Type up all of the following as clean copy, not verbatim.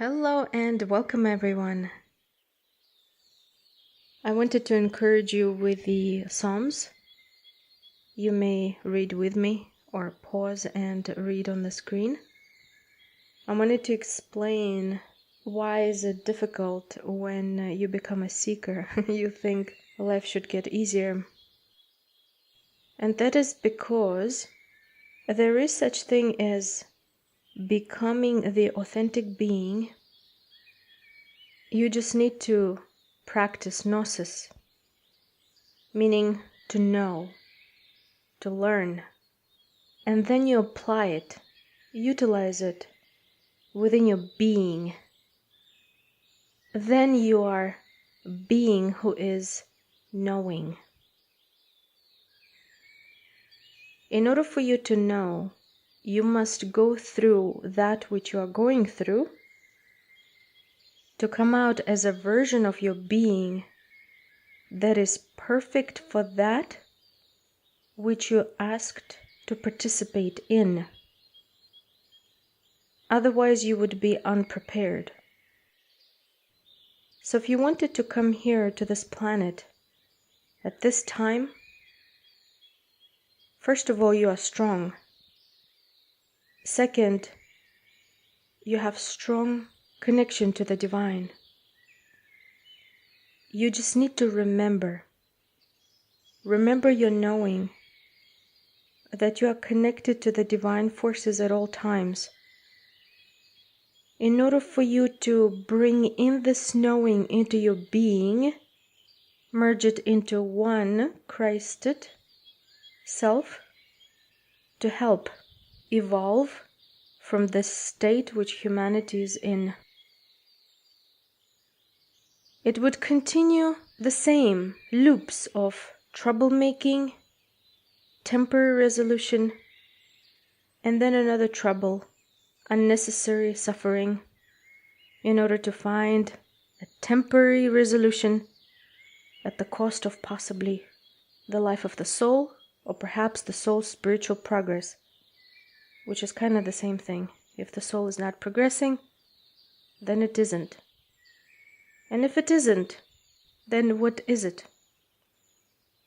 Hello and welcome everyone. I wanted to encourage you with the Psalms. You may read with me or pause and read on the screen. I wanted to explain why is it difficult when you become a seeker. You think life should get easier. And that is because there is such thing as becoming the authentic being. You just need to practice gnosis, meaning to know, to learn, and then you apply it, utilize it within your being. Then you are being who is knowing. In order for you to know, you must go through that which you are going through to come out as a version of your being that is perfect for that which you asked to participate in. Otherwise, you would be unprepared. So if you wanted to come here to this planet at this time, first of all, you are strong. Second, you have strong connection to the divine. You just need to remember your knowing that you are connected to the divine forces at all times. In order for you to bring in this knowing into your being, merge it into one Christed self to help evolve from this state which humanity is in. It would continue the same loops of troublemaking, temporary resolution, and then another trouble, unnecessary suffering, in order to find a temporary resolution at the cost of possibly the life of the soul, or perhaps the soul's spiritual progress, which is kind of the same thing. If the soul is not progressing, then it isn't. And if it isn't, then what is it?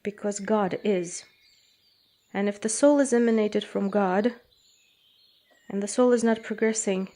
Because God is. And if the soul is emanated from God, and the soul is not progressing,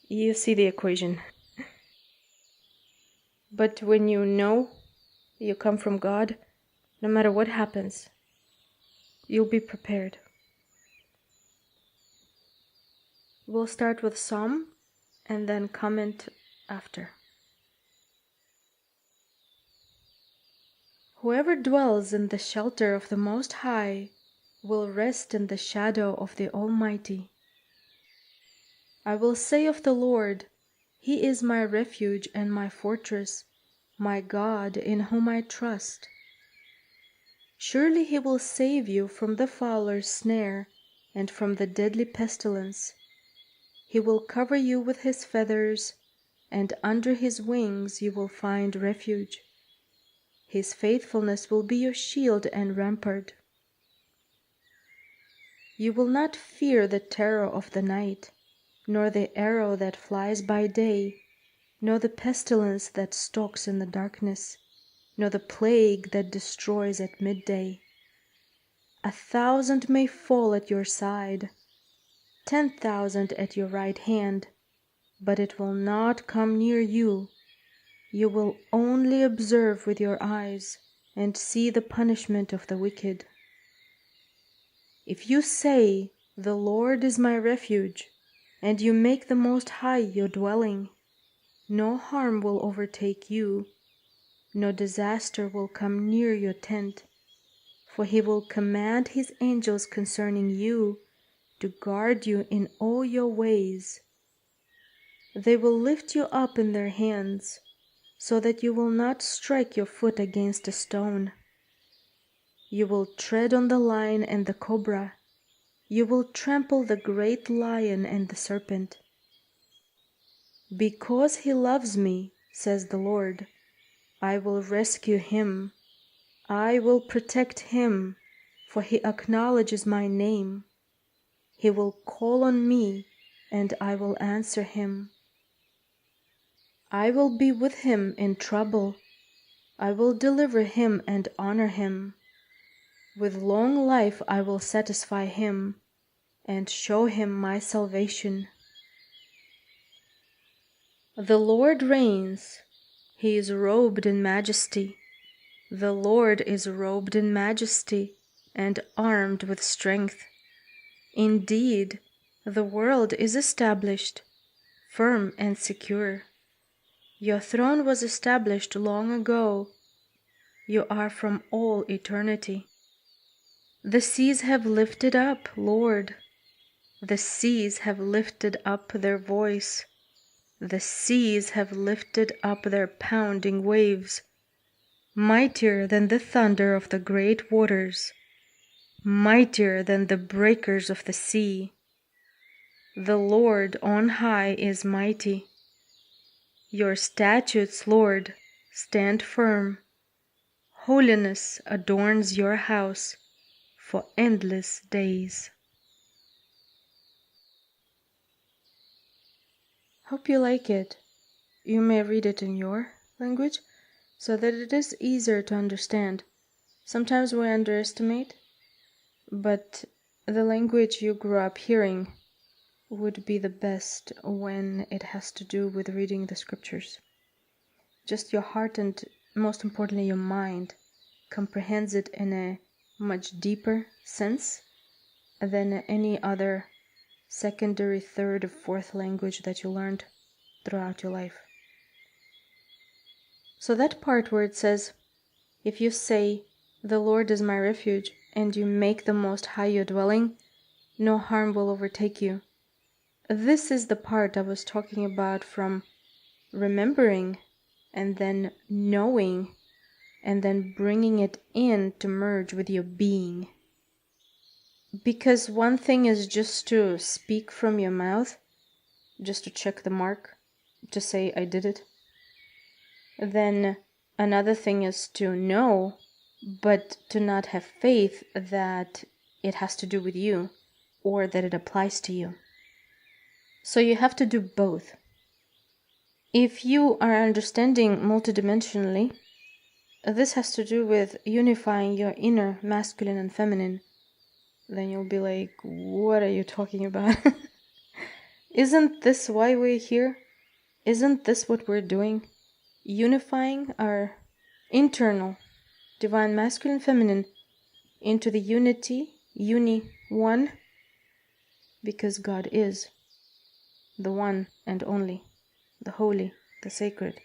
you see the equation. But when you know you come from God, no matter what happens, you'll be prepared. We'll start with Psalm and then comment after. Whoever dwells in the shelter of the Most High will rest in the shadow of the Almighty. I will say of the Lord, He is my refuge and my fortress, my God in whom I trust. Surely He will save you from the fowler's snare and from the deadly pestilence. He will cover you with His feathers, and under His wings you will find refuge. His faithfulness will be your shield and rampart. You will not fear the terror of the night, nor the arrow that flies by day, nor the pestilence that stalks in the darkness, nor the plague that destroys at midday. 1,000 may fall at your side, 10,000 at your right hand, but it will not come near you. You will only observe with your eyes and see the punishment of the wicked. If you say, "The Lord is my refuge," and you make the Most High your dwelling, no harm will overtake you, no disaster will come near your tent, for He will command His angels concerning you to guard you in all your ways. They will lift you up in their hands, so that you will not strike your foot against a stone. You will tread on the lion and the cobra. You will trample the great lion and the serpent. Because He loves me, says the Lord, I will rescue him. I will protect him, for he acknowledges my name. He will call on me, and I will answer him. I will be with him in trouble. I will deliver him and honor him. With long life I will satisfy him and show him my salvation. The Lord reigns. He is robed in majesty. The Lord is robed in majesty and armed with strength. Indeed, the world is established, firm and secure. Your throne was established long ago. You are from all eternity. The seas have lifted up, Lord. The seas have lifted up their voice. The seas have lifted up their pounding waves, mightier than the thunder of the great waters, mightier than the breakers of the sea. The Lord on high is mighty. Your statutes, Lord, stand firm. Holiness adorns your house for endless days. Hope you like it. You may read it in your language so that it is easier to understand. Sometimes we underestimate, but the language you grew up hearing would be the best when it has to do with reading the scriptures. Just your heart and, most importantly, your mind comprehends it in a much deeper sense than any other secondary, third, or fourth language that you learned throughout your life. So that part where it says, if you say, "The Lord is my refuge," and you make the Most High your dwelling, no harm will overtake you. This is the part I was talking about, from remembering and then knowing and then bringing it in to merge with your being. Because one thing is just to speak from your mouth, just to check the mark, to say I did it. Then another thing is to know, but to not have faith that it has to do with you or that it applies to you. So you have to do both. If you are understanding multidimensionally, this has to do with unifying your inner masculine and feminine. Then you'll be like, what are you talking about? Isn't this why we're here? Isn't this what we're doing? Unifying our internal divine masculine feminine into the unity, one, because God is the one and only, the holy, the sacred.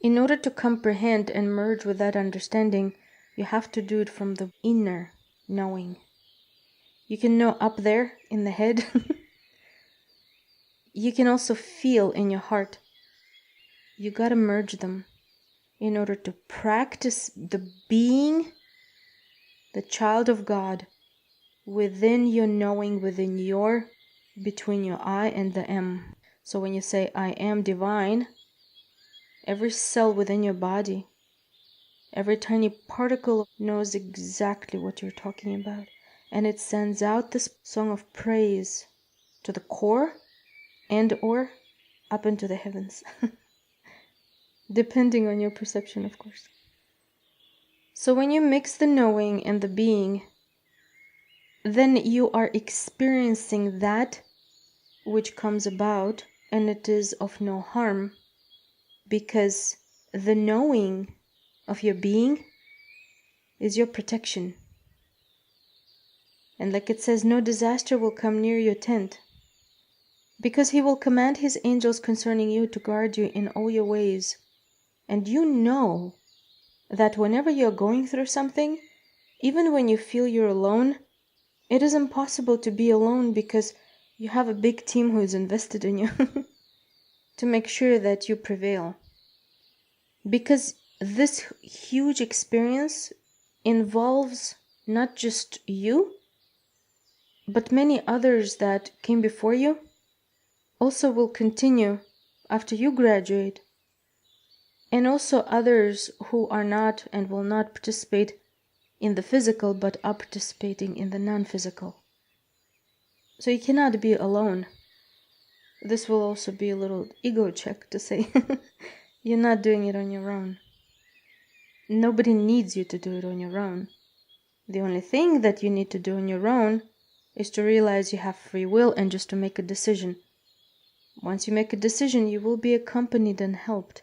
In order to comprehend and merge with that understanding, you have to do it from the inner knowing. You can know up there in the head. You can also feel in your heart. You gotta merge them in order to practice the being, the child of God, within your knowing, within your, between your I and the M. So when you say I am divine, every cell within your body, every tiny particle knows exactly what you're talking about. And it sends out this song of praise to the core and or up into the heavens. Depending on your perception, of course. So when you mix the knowing and the being, then you are experiencing that which comes about, and it is of no harm, because the knowing of your being is your protection. And like it says, no disaster will come near your tent, because he will command his angels concerning you to guard you in all your ways. And you know that whenever you're going through something, even when you feel you're alone, it is impossible to be alone, because you have a big team who is invested in you to make sure that you prevail. Because this huge experience involves not just you, but many others that came before you, also will continue after you graduate, and also others who are not and will not participate in the physical, but are participating in the non-physical. So you cannot be alone. This will also be a little ego check to say you're not doing it on your own. Nobody needs you to do it on your own. The only thing that you need to do on your own is to realize you have free will and just to make a decision. Once you make a decision, you will be accompanied and helped.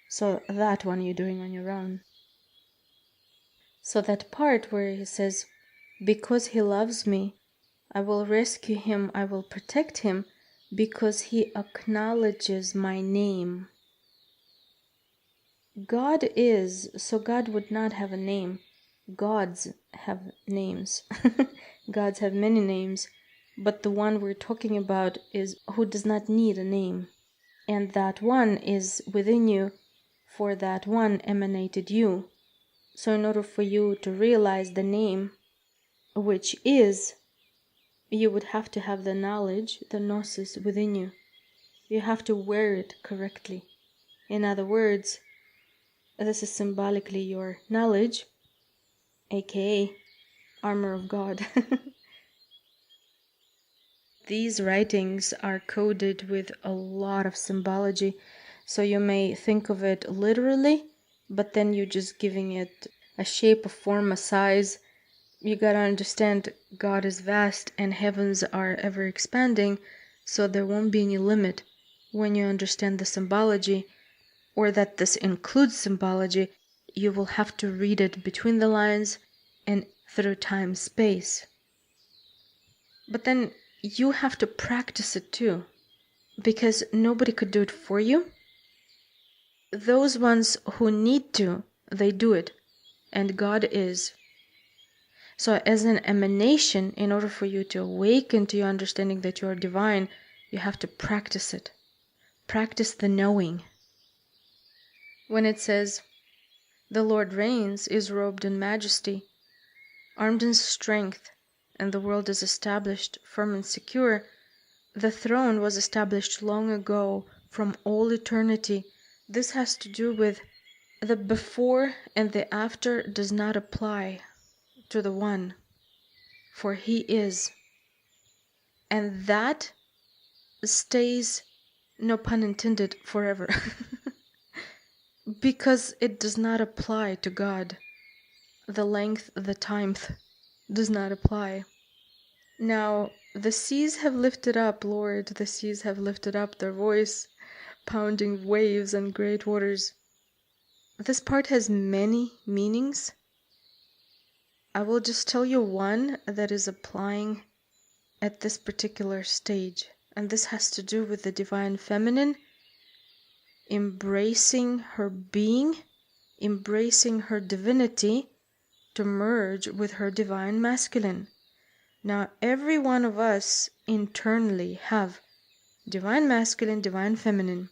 So that one you're doing on your own. So that part where he says, because he loves me, I will rescue him, I will protect him, because he acknowledges my name. God is, so God would not have a name. Gods have names. Gods have many names, but the one we're talking about is who does not need a name. And that one is within you, for that one emanated you. So in order for you to realize the name, which is, you would have to have the knowledge, the gnosis within you. You have to wear it correctly. In other words, this is symbolically your knowledge, aka armor of God. These writings are coded with a lot of symbology, so you may think of it literally, but then you're just giving it a shape, a form, a size. You gotta understand God is vast and heavens are ever expanding, so there won't be any limit when you understand the symbology, or that this includes symbology. You will have to read it between the lines and through time-space. But then you have to practice it too, because nobody could do it for you. Those ones who need to, they do it, and God is. So as an emanation, in order for you to awaken to your understanding that you are divine, you have to practice it. Practice the knowing. When it says, the Lord reigns, is robed in majesty, armed in strength, and the world is established firm and secure, the throne was established long ago from all eternity. This has to do with the before and the after does not apply to the one, for he is. And that stays, no pun intended, forever. Because it does not apply to God. The length, the time does not apply. Now, the seas have lifted up, Lord, the seas have lifted up their voice, pounding waves and great waters. This part has many meanings. I will just tell you one that is applying at this particular stage, and this has to do with the divine feminine embracing her being, embracing her divinity to merge with her divine masculine. Now, every one of us internally have divine masculine, divine feminine.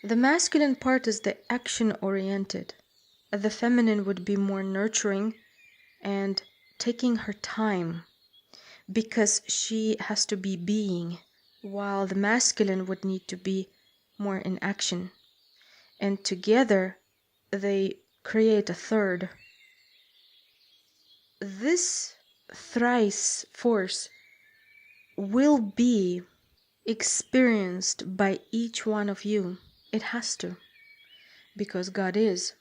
The masculine part is the action-oriented. The feminine would be more nurturing and taking her time, because she has to be being, while the masculine would need to be more in action. And together they create a third. This thrice force will be experienced by each one of you. It has to, because God is.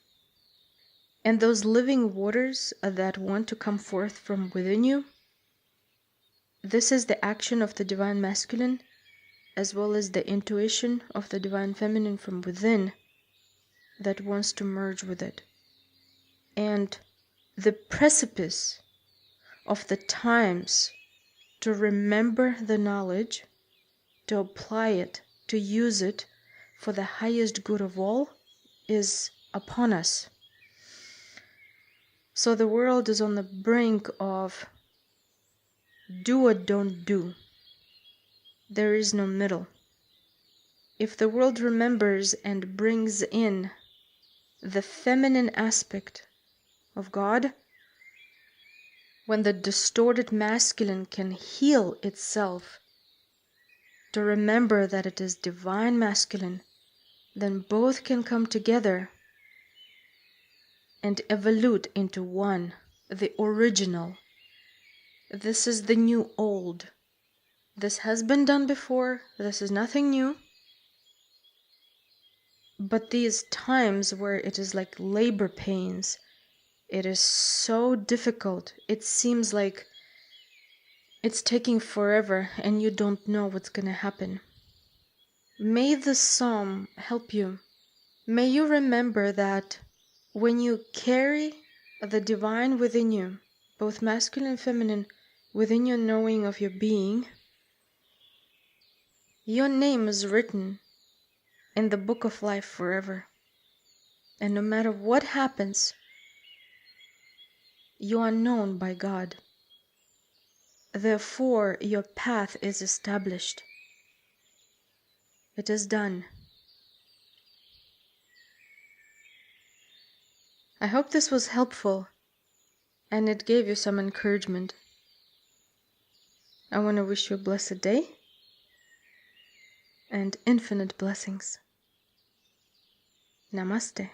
And those living waters that want to come forth from within you, this is the action of the divine masculine, as well as the intuition of the divine feminine from within that wants to merge with it. And the precipice of the times to remember the knowledge, to apply it, to use it for the highest good of all is upon us. So the world is on the brink of do or don't do. There is no middle. If the world remembers and brings in the feminine aspect of God, when the distorted masculine can heal itself to remember that it is divine masculine, then both can come together and evolve into one, the original. This is the new old. This has been done before. This is nothing new. But these times where it is like labor pains, it is so difficult. It seems like it's taking forever and you don't know what's going to happen. May this psalm help you. May you remember that when you carry the divine within you, both masculine and feminine, within your knowing of your being, your name is written in the book of life forever. And no matter what happens, you are known by God. Therefore, your path is established. It is done. I hope this was helpful and it gave you some encouragement. I want to wish you a blessed day and infinite blessings. Namaste.